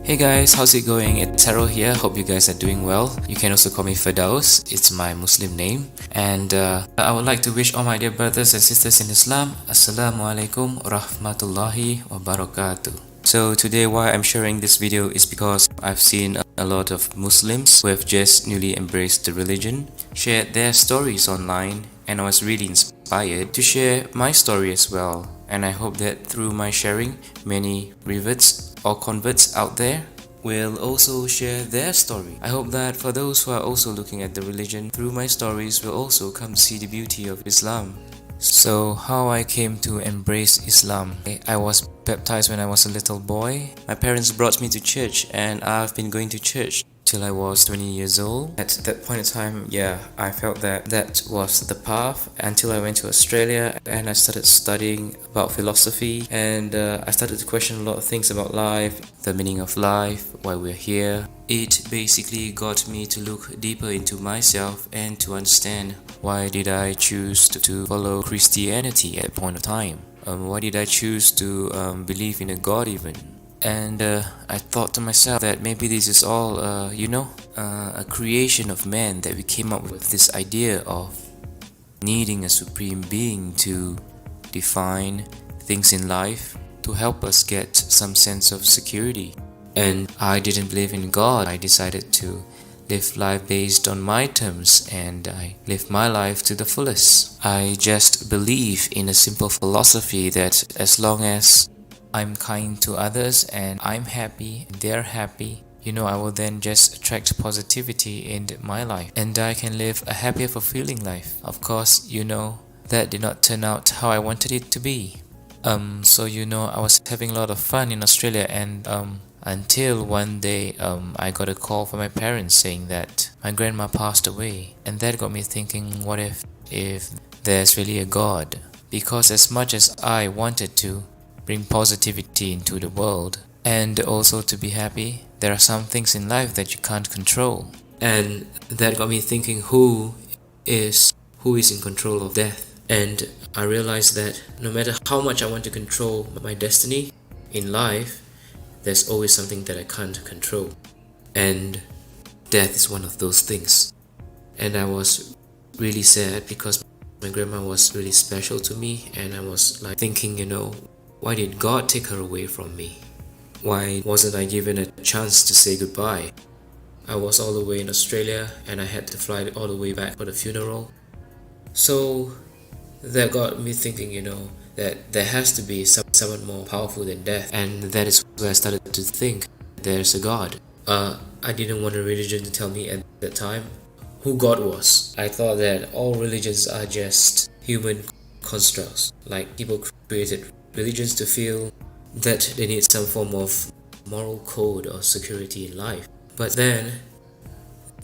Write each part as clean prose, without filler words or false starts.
Hey guys, how's it going? It's Harold here. Hope you guys are doing well. You can also call me Firdaus. It's my Muslim name. And I would like to wish all my dear brothers and sisters in Islam, Assalamu alaikum rahmatullahi wabarakatuh. So today why I'm sharing this video is because I've seen a lot of Muslims who have just newly embraced the religion shared their stories online, and I was really inspired to share my story as well. And I hope that through my sharing, many reverts or converts out there will also share their story. I hope that for those who are also looking at the religion through my stories will also come to see the beauty of Islam. So how I came to embrace Islam. I was baptized when I was a little boy. My parents brought me to church and I've been going to church till I was 20 years old. At that point in time, I felt that that was the path until I went to Australia and I started studying about philosophy, and I started to question a lot of things about life, the meaning of life, why we're here. It basically got me to look deeper into myself and to understand why did I choose to follow Christianity at a point of time. Why did I choose to believe in a God even? And I thought to myself that maybe this is all, a creation of man, that we came up with this idea of needing a supreme being to define things in life, to help us get some sense of security. And I didn't believe in God. I decided to live life based on my terms, and I live my life to the fullest. I just believe in a simple philosophy that as long as I'm kind to others and I'm happy, they're happy, I will then just attract positivity in my life and I can live a happier, fulfilling life. Of course, that did not turn out how I wanted it to be. I was having a lot of fun in Australia, and until one day I got a call from my parents saying that my grandma passed away, and that got me thinking, what if there's really a God? Because as much as I wanted to bring positivity into the world and also to be happy, there are some things in life that you can't control. And that got me thinking, who is in control of death? And I realized that no matter how much I want to control my destiny in life, there's always something that I can't control, and death is one of those things. And I was really sad because my grandma was really special to me, and I was like thinking, why did God take her away from me? Why wasn't I given a chance to say goodbye? I was all the way in Australia and I had to fly all the way back for the funeral. So that got me thinking, that there has to be someone more powerful than death. And that is where I started to think there's a God. I didn't want a religion to tell me at that time who God was. I thought that all religions are just human constructs, like people created religions to feel that they need some form of moral code or security in life. But then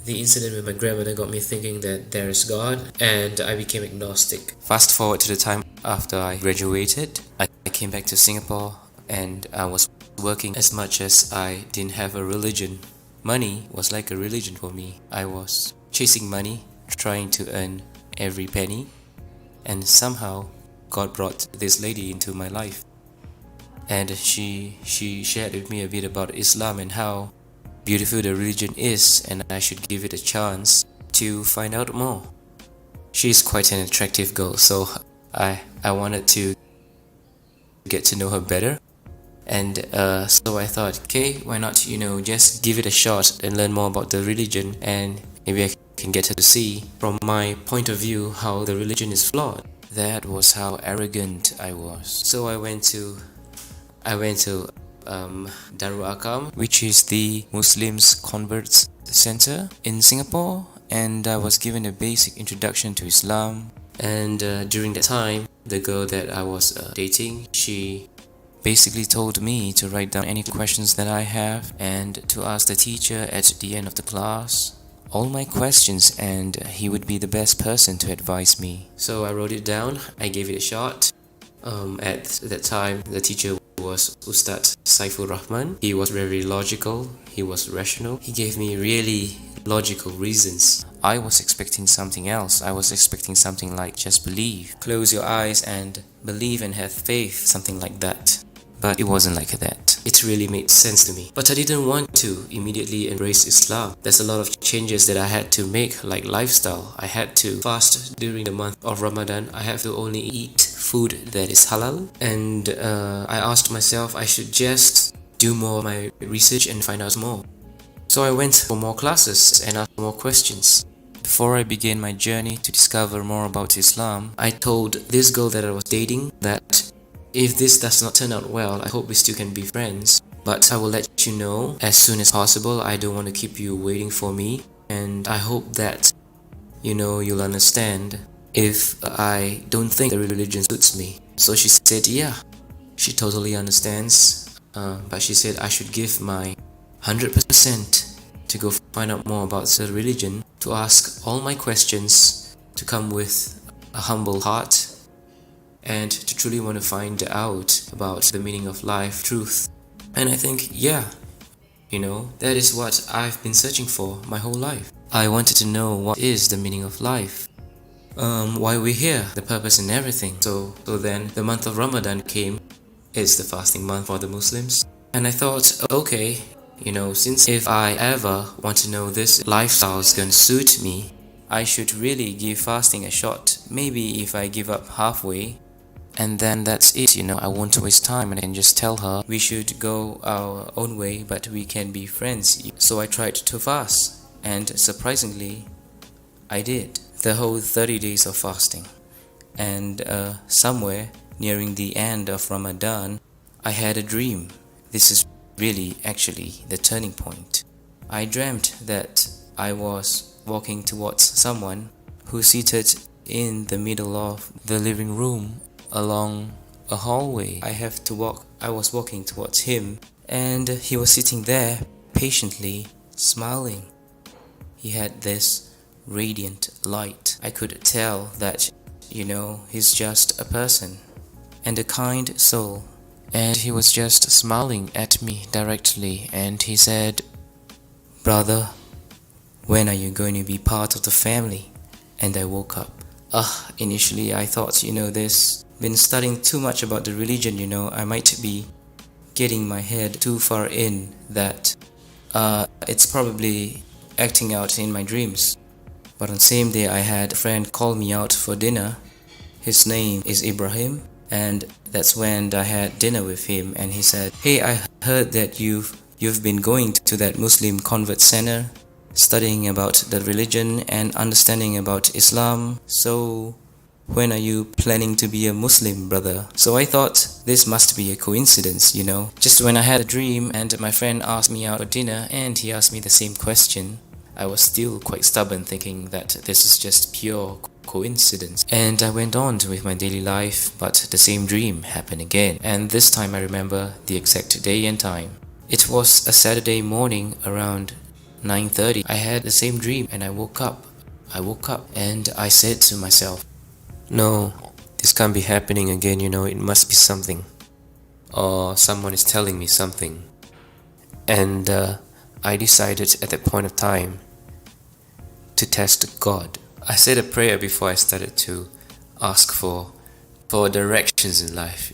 the incident with my grandmother got me thinking that there is God, and I became agnostic. Fast forward to the time after I graduated, I came back to Singapore and I was working. As much as I didn't have a religion, money was like a religion for me. I was chasing money, trying to earn every penny, and somehow God brought this lady into my life, and she shared with me a bit about Islam and how beautiful the religion is, and I should give it a chance to find out more. She's quite an attractive girl, so I wanted to get to know her better, and so I thought, okay, why not just give it a shot and learn more about the religion, and maybe I can get her to see from my point of view how the religion is flawed. That was how arrogant I was. So I went to Darul Akam, which is the Muslims Converts Center in Singapore, and I was given a basic introduction to Islam. And during that time, the girl that I was dating, she basically told me to write down any questions that I have and to ask the teacher at the end of the class all my questions, and he would be the best person to advise me. So I wrote it down, I gave it a shot. At that time, the teacher was Ustad Saiful Rahman. He was very logical, he was rational, he gave me really logical reasons. I was expecting something else. I was expecting something like just believe, close your eyes and believe and have faith, something like that. But it wasn't like that. it really made sense to me. But I didn't want to immediately embrace Islam. There's a lot of changes that I had to make, like lifestyle. I had to fast during the month of Ramadan. I have to only eat food that is halal. And I asked myself I should just do more of my research and find out more. So I went for more classes and asked more questions. Before I began my journey to discover more about Islam, I told this girl that I was dating that if this does not turn out well, I hope we still can be friends. But I will let you know as soon as possible. I don't want to keep you waiting for me. And I hope that, you'll understand if I don't think the religion suits me. So she said, yeah, she totally understands. But she said I should give my 100% to go find out more about the religion, to ask all my questions, to come with a humble heart, and to truly want to find out about the meaning of life, truth. And I think, yeah, that is what I've been searching for my whole life. I wanted to know what is the meaning of life, why we're here, the purpose and everything. So then the month of Ramadan came. It's the fasting month for the Muslims. And I thought, okay, since if I ever want to know this lifestyle is going to suit me, I should really give fasting a shot. Maybe if I give up halfway, and then that's it, I won't waste time and I can just tell her we should go our own way, but we can be friends. So I tried to fast, and surprisingly, I did the whole 30 days of fasting. And somewhere nearing the end of Ramadan, I had a dream. This is really actually the turning point. I dreamt that I was walking towards someone who seated in the middle of the living room along a hallway. I was walking towards him, and he was sitting there patiently smiling. He had this radiant light. I could tell that, he's just a person and a kind soul. And he was just smiling at me directly, and he said, "Brother, when are you going to be part of the family?" And I woke up. Initially I thought, this been studying too much about the religion, I might be getting my head too far in that it's probably acting out in my dreams. But on the same day, I had a friend call me out for dinner. His name is Ibrahim, and that's when I had dinner with him, and he said, "Hey, I heard that you've been going to that Muslim convert center, studying about the religion and understanding about Islam. So when are you planning to be a Muslim, brother?" So I thought this must be a coincidence, Just when I had a dream and my friend asked me out for dinner and he asked me the same question, I was still quite stubborn, thinking that this is just pure coincidence. And I went on with my daily life, but the same dream happened again. And this time I remember the exact day and time. It was a Saturday morning around 9:30. I had the same dream and I woke up and I said to myself, "No, this can't be happening again, it must be something. Or someone is telling me something." And I decided at that point of time to test God. I said a prayer before I started to ask for directions in life,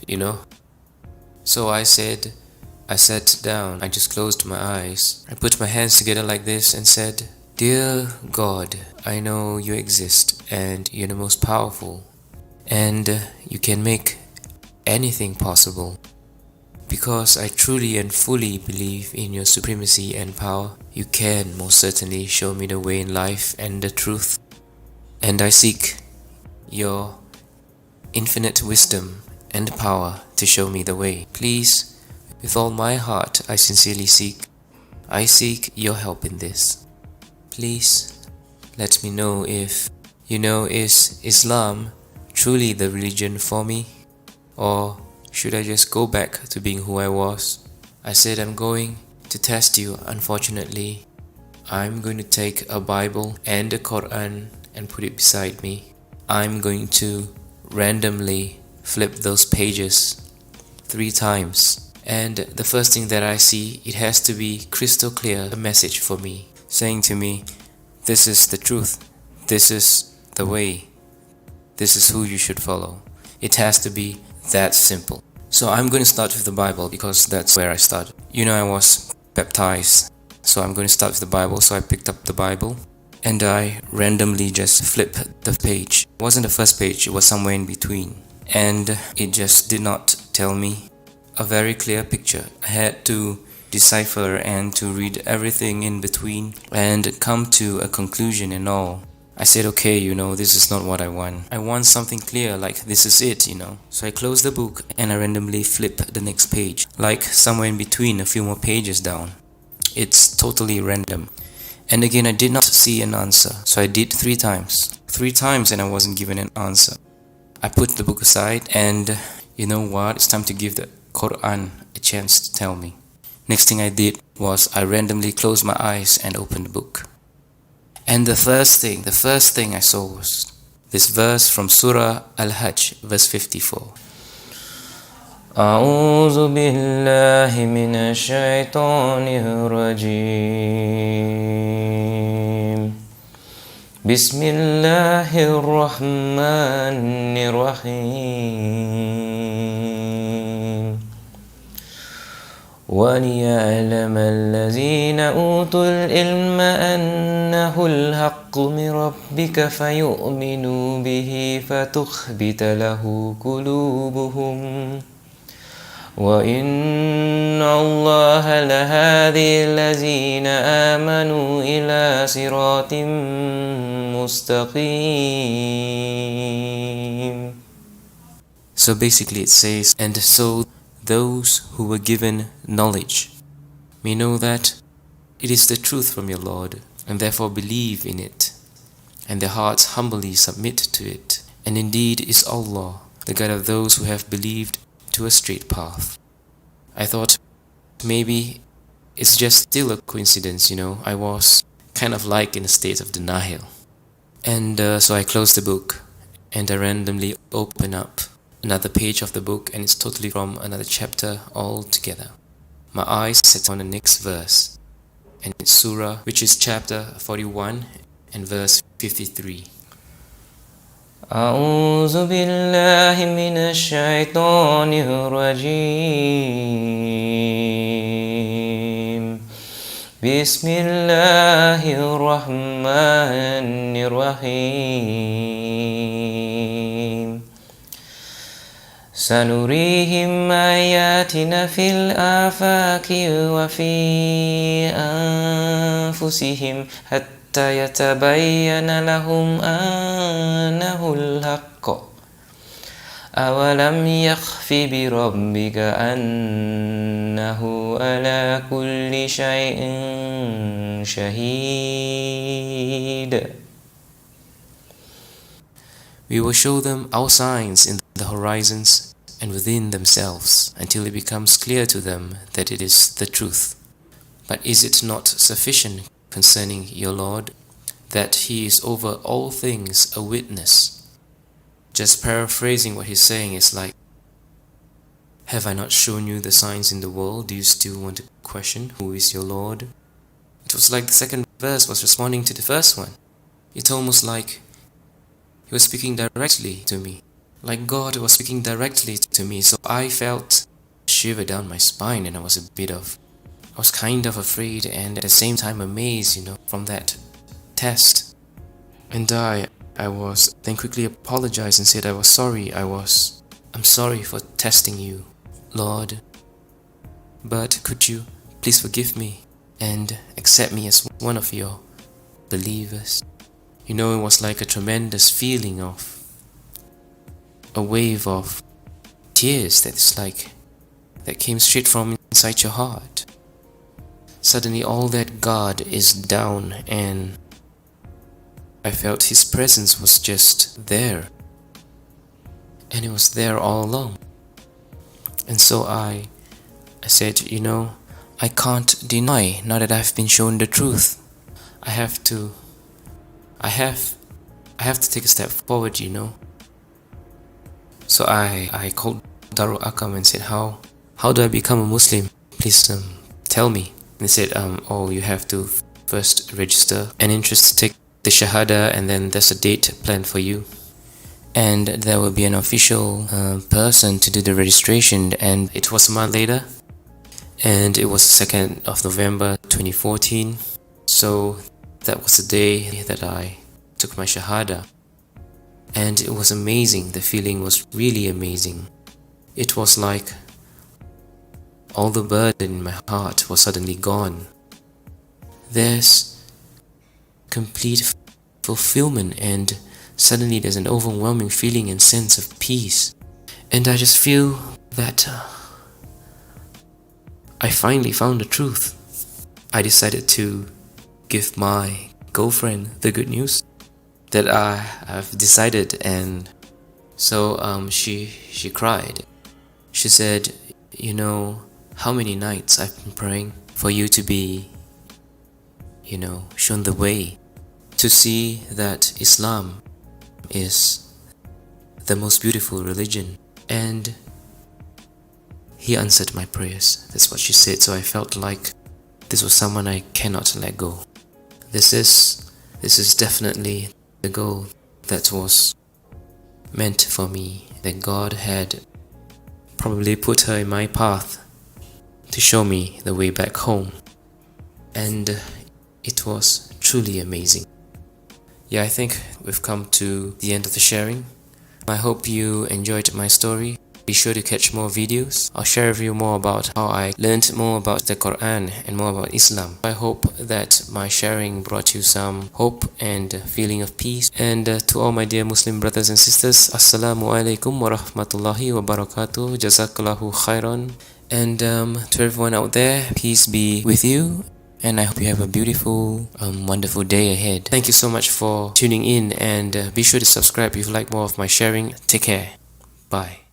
So I sat down, I just closed my eyes, I put my hands together like this and said, "Dear God, I know you exist and you're the most powerful, and you can make anything possible. Because I truly and fully believe in your supremacy and power, you can most certainly show me the way in life and the truth. And I seek your infinite wisdom and power to show me the way. Please, with all my heart, I sincerely seek your help in this. Please, let me know if, is Islam truly the religion for me? Or should I just go back to being who I was?" I said, "I'm going to test you. Unfortunately, I'm going to take a Bible and a Quran and put it beside me. I'm going to randomly flip those pages 3 times. And the first thing that I see, it has to be crystal clear, a message for me, saying to me, this is the truth, this is the way, this is who you should follow. It has to be that simple. So I'm going to start with the Bible because that's where I started. I was baptized, so I'm going to start with the Bible. So I picked up the Bible and I randomly just flipped the page. It wasn't the first page, it was somewhere in between. And it just did not tell me a very clear picture. I had to decipher and to read everything in between and come to a conclusion and all. I said, okay, this is not what I want. I want something clear, like this is it. So I closed the book and I randomly flip the next page, like somewhere in between, a few more pages down. It's totally random. And again, I did not see an answer. So I did 3 times. 3 times and I wasn't given an answer. I put the book aside and you know what? It's time to give the Quran a chance to tell me. Next thing I did was I randomly closed my eyes and opened the book. And the first thing I saw was this verse from Surah Al-Hajj, verse 54. أعوذ بالله من الشيطان الرجيم بسم الله الرحمن الرحيم وليعلم الذين أوتوا العلم أنه الحق من ربك فيؤمنوا به فتخبت له قلوبهم وإن الله لهادي الذين آمنوا إلى صراط مستقيم. So basically it says, and so those who were given knowledge may know that it is the truth from your Lord, and therefore believe in it, and their hearts humbly submit to it. And indeed is Allah, the guide of those who have believed to a straight path. I thought maybe it's just still a coincidence, I was kind of like in a state of denial. And so I closed the book and I randomly opened up another page of the book, and it's totally from another chapter altogether. My eyes set on the next verse, and it's Surah, which is chapter 41 and verse 53. أعوذ بالله من الشيطان الرجيم بسم الله الرحمن الرحيم سنريهم آياتنا في الآفاق وفي أنفسهم حتى يتبين لهم أنه الحق أولم يخف بربك أنه على كل شيء شهيد. We will show them our signs in the horizons and within themselves until it becomes clear to them that it is the truth. But is it not sufficient concerning your Lord that He is over all things a witness? Just paraphrasing what he's saying is like, have I not shown you the signs in the world? Do you still want to question who is your Lord? It was like the second verse was responding to the first one. It's almost like He was speaking directly to me, like God was speaking directly to me. So I felt a shiver down my spine, and I was kind of afraid and at the same time amazed, from that test. And I was then quickly apologized and said I was sorry. I'm sorry for testing you, Lord. But could you please forgive me and accept me as one of your believers? It was like a tremendous feeling of a wave of tears that came straight from inside your heart. Suddenly all that God is down, and I felt His presence was just there. And it was there all along. And so I said, I can't deny now that I've been shown the truth. I have to take a step forward, So I called Darul Akam and said, how do I become a Muslim? Please tell me. And they said, you have to first register an interest to take the Shahada, and then there's a date planned for you. and there will be an official person to do the registration, and it was a month later, and it was 2nd of November 2014. So that was the day that I took my Shahada, and it was amazing. The feeling was really amazing. It was like all the burden in my heart was suddenly gone. There's complete fulfillment, and suddenly there's an overwhelming feeling and sense of peace. And I just feel that I finally found the truth. I decided to give my girlfriend the good news that I have decided, and so she cried. She said, you know how many nights I've been praying for you to be, shown the way, to see that Islam is the most beautiful religion. And he answered my prayers. That's what she said. So I felt like this was someone I cannot let go. This is definitely the goal that was meant for me, that God had probably put her in my path to show me the way back home. And it was truly amazing. Yeah, I think we've come to the end of the sharing. I hope you enjoyed my story. Be sure to catch more videos. I'll share with you more about how I learned more about the Quran and more about Islam. I hope that my sharing brought you some hope and feeling of peace. And to all my dear Muslim brothers and sisters, Assalamu alaikum wa rahmatullahi wa barakatuh. Jazakallahu khairan. And to everyone out there, peace be with you. And I hope you have a beautiful, wonderful day ahead. Thank you so much for tuning in, and be sure to subscribe if you like more of my sharing. Take care. Bye.